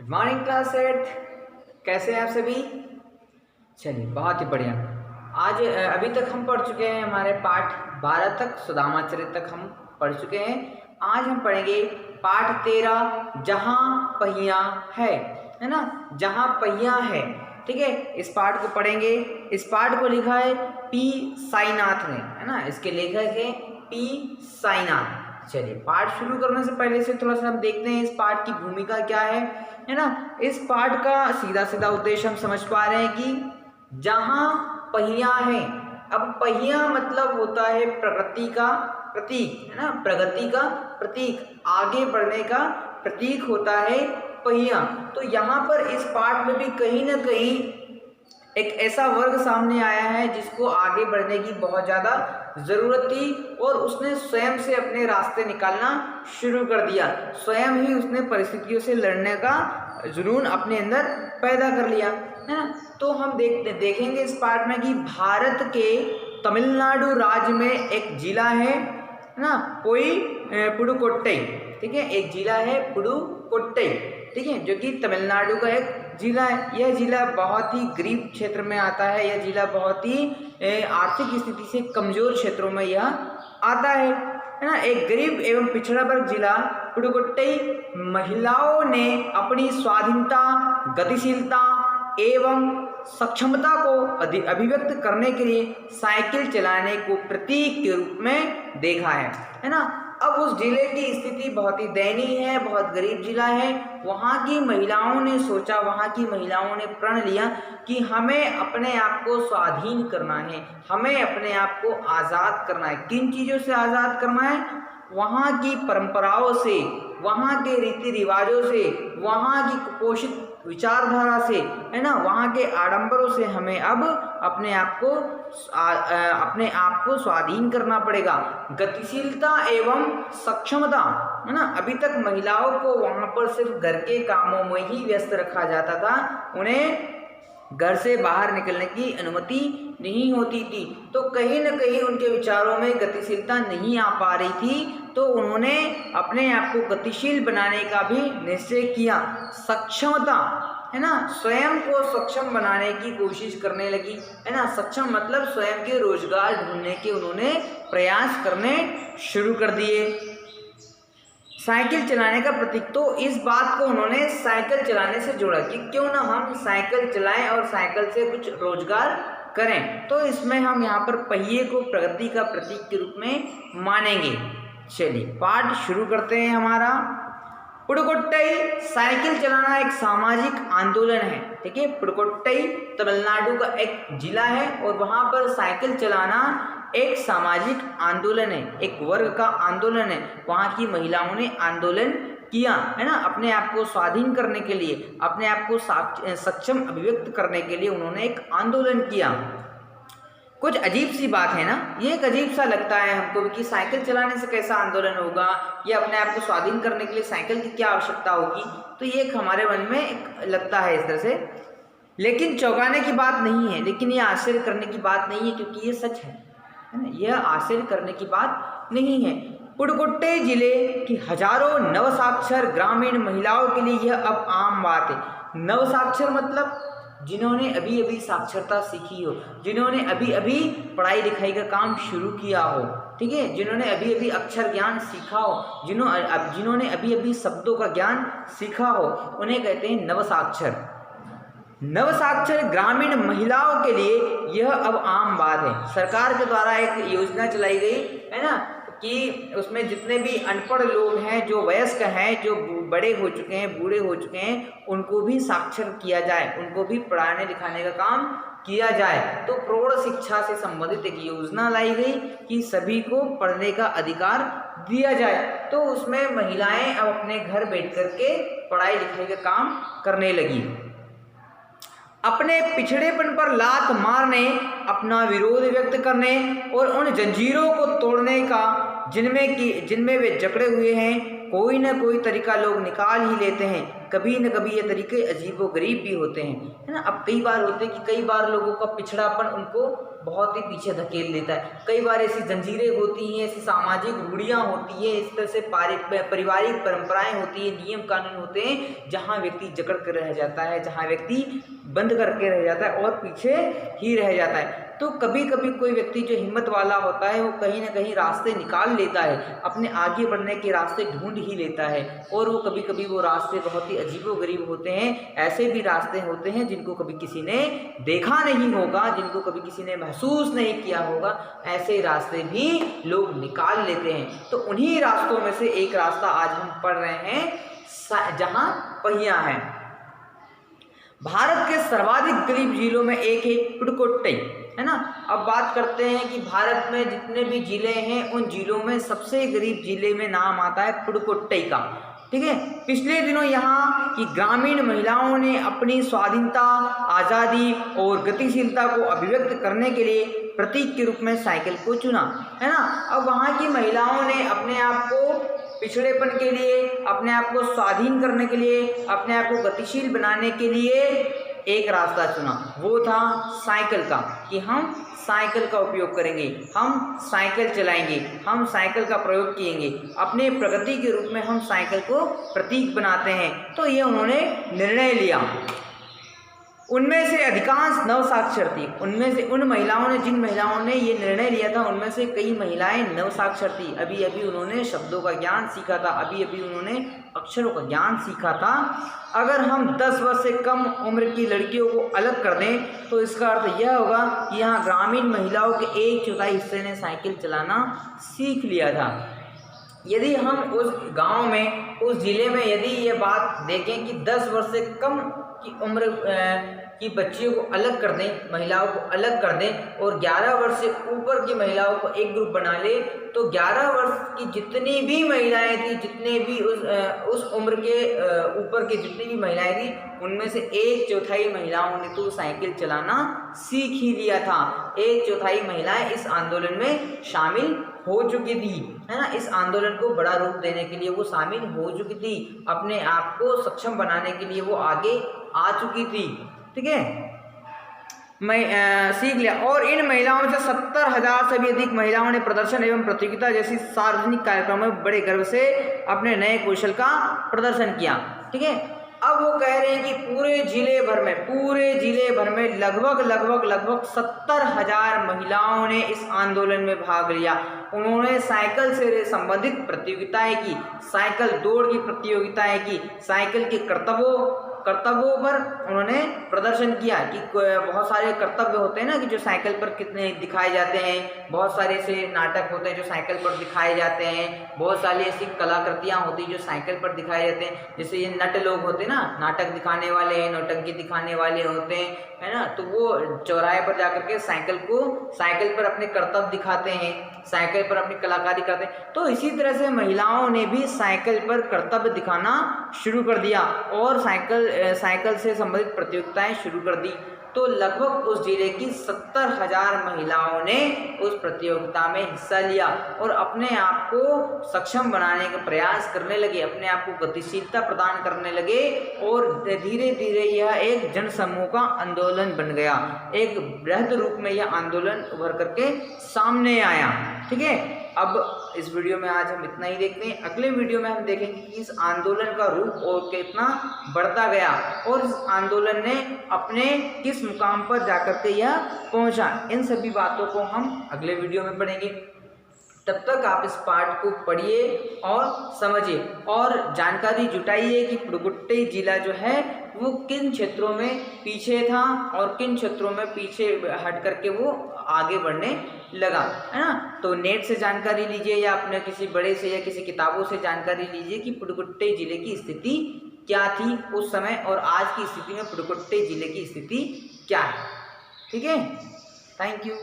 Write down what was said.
Good morning class eight. कैसे हैं आप सभी? चलिए बहुत ही बढ़िया। आज अभी तक हम पढ़ चुके हैं हमारे पाठ 12 तक, सुदामा चरित्र तक हम पढ़ चुके हैं। आज हम पढ़ेंगे पाठ 13, जहाँ पहिया है ना, जहाँ पहिया है। ठीक है, इस पाठ को पढ़ेंगे। इस पाठ को लिखा है पी साईनाथ ने, है ना, इसके लेखक है पी साईनाथ। चलिए पाठ शुरू करने से पहले से थोड़ा सा हम देखते हैं इस पाठ की भूमिका क्या है ना। इस पाठ का सीधा सीधा उद्देश्य हम समझ पा रहे हैं कि जहां पहिया है। अब पहिया मतलब होता है प्रगति का प्रतीक, है ना, प्रगति का प्रतीक, आगे बढ़ने का प्रतीक होता है पहिया। तो यहाँ पर इस पाठ में भी कहीं ना कहीं एक ऐसा वर्ग सामने आया है जिसको आगे बढ़ने की बहुत ज़्यादा ज़रूरत थी और उसने स्वयं से अपने रास्ते निकालना शुरू कर दिया। स्वयं ही उसने परिस्थितियों से लड़ने का जुनून अपने अंदर पैदा कर लिया, है ना। तो हम देखेंगे इस पाठ में कि भारत के तमिलनाडु राज्य में एक जिला है ना, पुडुकोट्टई। ठीक है, एक जिला है पुडुकोट्टई, ठीक है, जो कि तमिलनाडु का एक जिला है। यह जिला बहुत ही गरीब क्षेत्र में आता है। यह जिला बहुत ही आर्थिक स्थिति से कमजोर क्षेत्रों में यह आता है ना। एक गरीब एवं पिछड़ा वर्ग जिला पुडुकोट्टई महिलाओं ने अपनी स्वाधीनता, गतिशीलता एवं सक्षमता को अभिव्यक्त करने के लिए साइकिल चलाने को प्रतीक के रूप में देखा है ना। अब उस जिले की स्थिति बहुत ही दयनीय है, बहुत गरीब जिला है। वहाँ की महिलाओं ने सोचा, वहाँ की महिलाओं ने प्रण लिया कि हमें अपने आप को स्वाधीन करना है, हमें अपने आप को आज़ाद करना है। किन चीज़ों से आज़ाद करना है? वहाँ की परंपराओं से, वहाँ के रीति रिवाजों से, वहाँ की कुपोषित विचारधारा से, है ना, वहाँ के आडंबरों से हमें अब अपने आप को स्वाधीन करना पड़ेगा। गतिशीलता एवं सक्षमता, है ना, अभी तक महिलाओं को वहाँ पर सिर्फ घर के कामों में ही व्यस्त रखा जाता था, उन्हें घर से बाहर निकलने की अनुमति नहीं होती थी। तो कहीं ना कहीं उनके विचारों में गतिशीलता नहीं आ पा रही थी, तो उन्होंने अपने आप को गतिशील बनाने का भी निश्चय किया। सक्षमता, है ना, स्वयं को सक्षम बनाने की कोशिश करने लगी, है ना। सक्षम मतलब स्वयं के रोजगार ढूंढने के उन्होंने प्रयास करने शुरू कर दिए। साइकिल चलाने का प्रतीक, तो इस बात को उन्होंने साइकिल चलाने से जोड़ा कि क्यों ना हम साइकिल चलाएं और साइकिल से कुछ रोजगार करें। तो इसमें हम यहाँ पर पहिए को प्रगति का प्रतीक के रूप में मानेंगे। चलिए पाठ शुरू करते हैं हमारा। पुडुकोट्टई साइकिल चलाना एक सामाजिक आंदोलन है। ठीक है, पुडुकोट्टई तमिलनाडु का एक जिला है और वहाँ पर साइकिल चलाना एक सामाजिक आंदोलन है, एक वर्ग का आंदोलन है। वहाँ की महिलाओं ने आंदोलन किया, है ना, अपने आप को स्वाधीन करने के लिए, अपने आप को सक्षम अभिव्यक्त करने के लिए उन्होंने एक आंदोलन किया। कुछ अजीब सी बात है ना, ये एक अजीब सा लगता है हमको कि साइकिल चलाने से कैसा आंदोलन होगा, या अपने आप को स्वाधीन करने के लिए साइकिल की क्या आवश्यकता होगी। तो ये एक हमारे मन में एक लगता है इस तरह से, लेकिन चौंकाने की बात नहीं है, लेकिन ये आश्चर्य करने की बात नहीं है, क्योंकि ये सच है ना, यह आश्चर्य करने की बात नहीं है। पुडुकोट्टई जिले की हजारों नवसाक्षर ग्रामीण महिलाओं के लिए यह अब आम बात है। नवसाक्षर मतलब जिन्होंने अभी अभी साक्षरता सीखी हो, जिन्होंने अभी अभी पढ़ाई लिखाई का काम शुरू किया हो, ठीक है, जिन्होंने अभी अभी अक्षर ज्ञान सीखा हो, जिन्होंने अभी अभी शब्दों का ज्ञान सीखा हो, उन्हें कहते हैं नवसाक्षर। नवसाक्षर ग्रामीण महिलाओं के लिए यह अब आम बात है। सरकार के द्वारा एक योजना चलाई गई है ना, कि उसमें जितने भी अनपढ़ लोग हैं, जो वयस्क हैं, जो बड़े हो चुके हैं, बूढ़े हो चुके हैं, उनको भी साक्षर किया जाए, उनको भी पढ़ाने लिखाने का काम किया जाए। तो प्रौढ़ शिक्षा से संबंधित एक योजना लाई गई कि सभी को पढ़ने का अधिकार दिया जाए। तो उसमें महिलाएं अब अपने घर बैठ करके पढ़ाई लिखाई का काम करने लगी। अपने पिछड़ेपन पर लात मारने, अपना विरोध व्यक्त करने और उन जंजीरों को तोड़ने का जिनमें वे जकड़े हुए हैं, कोई ना कोई तरीका लोग निकाल ही लेते हैं। कभी न कभी ये तरीके अजीबोगरीब भी होते हैं, है ना। अब कई बार होते हैं कि कई बार लोगों का पिछड़ापन उनको बहुत ही पीछे धकेल देता है। कई बार ऐसी जंजीरें होती हैं, ऐसी सामाजिक रूढ़ियाँ होती हैं, इस तरह से पारिवारिक परंपराएं होती हैं, नियम कानून होते हैं, जहाँ व्यक्ति जकड़ कर रह जाता है, जहाँ व्यक्ति बंद करके रह जाता है और पीछे ही रह जाता है। तो कभी कभी कोई व्यक्ति जो हिम्मत वाला होता है वो कहीं ना कहीं रास्ते निकाल लेता है, अपने आगे बढ़ने के रास्ते ढूंढ ही लेता है। और वो कभी कभी वो रास्ते बहुत ही अजीबोगरीब होते हैं। ऐसे भी रास्ते होते हैं जिनको कभी किसी ने देखा नहीं होगा, जिनको कभी किसी ने महसूस नहीं किया होगा, ऐसे रास्ते भी लोग निकाल लेते हैं। तो उन्हीं रास्तों में से एक रास्ता आज हम पढ़ रहे हैं जहां पहिया है। भारत के सर्वाधिक गरीब जिलों में एक है पुडुकोट्टई, है ना। अब बात करते हैं कि भारत में जितने भी जिले हैं उन जिलों में सबसे गरीब जिले में नाम आता है पुडुकोट्टई का, ठीक है। पिछले दिनों यहाँ की ग्रामीण महिलाओं ने अपनी स्वाधीनता, आज़ादी और गतिशीलता को अभिव्यक्त करने के लिए प्रतीक के रूप में साइकिल को चुना, है ना। अब वहाँ की महिलाओं ने अपने आप को पिछड़ेपन के लिए, अपने आप को स्वाधीन करने के लिए, अपने आप को गतिशील बनाने के लिए एक रास्ता चुना, वो था साइकिल का, कि हम साइकिल का उपयोग करेंगे, हम साइकिल चलाएंगे, हम साइकिल का प्रयोग किएंगे, अपने प्रगति के रूप में हम साइकिल को प्रतीक बनाते हैं। तो ये उन्होंने निर्णय लिया। उनमें से अधिकांश नवसाक्षर थी। उनमें से उन महिलाओं ने, जिन महिलाओं ने ये निर्णय लिया था, उनमें से कई महिलाएं नवसाक्षर थी। अभी अभी उन्होंने शब्दों का ज्ञान सीखा था, अभी अभी उन्होंने अक्षरों का ज्ञान सीखा था। अगर हम 10 वर्ष से कम उम्र की लड़कियों को अलग कर दें तो इसका अर्थ यह होगा कि यहाँ ग्रामीण महिलाओं के 1/4 हिस्से ने साइकिल चलाना सीख लिया था। यदि हम उस गांव में, उस जिले में यदि ये बात देखें कि 10 वर्ष से कम की उम्र की बच्चियों को अलग कर दें, महिलाओं को अलग कर दें, और 11 वर्ष से ऊपर की महिलाओं को एक ग्रुप बना ले, तो 11 वर्ष की जितनी भी महिलाएं थी, जितने भी उस उम्र के ऊपर की जितनी भी महिलाएं थी, उनमें से 1/4 महिलाओं ने तो साइकिल चलाना सीख ही लिया था। 1/4 महिलाएं इस आंदोलन में शामिल हो चुकी थी, है ना। इस आंदोलन को बड़ा रूप देने के लिए वो शामिल हो चुकी थी, अपने आप को सक्षम बनाने के लिए वो आगे आ चुकी थी, ठीक है। मैं सीख लिया। और इन महिलाओं से 70,000 से भी अधिक महिलाओं ने प्रदर्शन एवं प्रतियोगिता जैसी सार्वजनिक कार्यक्रमों में बड़े गर्व से अपने नए कौशल का प्रदर्शन किया, ठीक है। अब वो कह रहे हैं कि पूरे जिले भर में लगभग 70,000 महिलाओं ने इस आंदोलन में भाग लिया। उन्होंने साइकिल से संबंधित प्रतियोगिताएं की, साइकिल दौड़ की प्रतियोगिताएं की, साइकिल के कर्तव्यों पर उन्होंने प्रदर्शन किया कि बहुत सारे कर्तव्य होते हैं ना, कि जो साइकिल पर कितने दिखाए जाते हैं। बहुत सारे ऐसे नाटक होते हैं जो साइकिल पर दिखाए जाते हैं, बहुत सारी ऐसी कलाकृतियाँ होती हैं जो साइकिल पर दिखाए जाते हैं। जैसे ये नट लोग होते हैं ना, नाटक दिखाने वाले, नौटंकी दिखाने वाले होते हैं, है ना। तो वो चौराहे पर जाकर के साइकिल पर अपने कर्तव्य दिखाते हैं, साइकिल पर अपनी कलाकारी करते हैं। तो इसी तरह से महिलाओं ने भी साइकिल पर कर्तव्य दिखाना शुरू कर दिया और साइकिल से संबंधित प्रतियोगिताएं शुरू कर दी। तो लगभग उस जिले की 70,000 महिलाओं ने उस प्रतियोगिता में हिस्सा लिया और अपने आप को सक्षम बनाने का प्रयास करने लगे, अपने आप को गतिशीलता प्रदान करने लगे और धीरे धीरे यह एक जनसमूह का आंदोलन बन गया। एक बृहद रूप में यह आंदोलन उभर करके सामने आया, ठीक है। अब इस वीडियो में आज हम इतना ही देखते हैं। अगले वीडियो में हम देखेंगे कि इस आंदोलन का रूप और कितना बढ़ता गया और इस आंदोलन ने अपने किस मुकाम पर जाकर के यह पहुंचा। इन सभी बातों को हम अगले वीडियो में पढ़ेंगे। तब तक आप इस पाठ को पढ़िए और समझिए और जानकारी जुटाइए कि पुडुकोट्टई जिला जो है वो किन क्षेत्रों में पीछे था और किन क्षेत्रों में पीछे हट करके वो आगे बढ़ने लगा, है ना। तो नेट से जानकारी लीजिए या अपने किसी बड़े से या किसी किताबों से जानकारी लीजिए कि पुडुकोट्टई जिले की स्थिति क्या थी उस समय और आज की स्थिति में पुडुकोट्टई जिले की स्थिति क्या है, ठीक है। Thank you.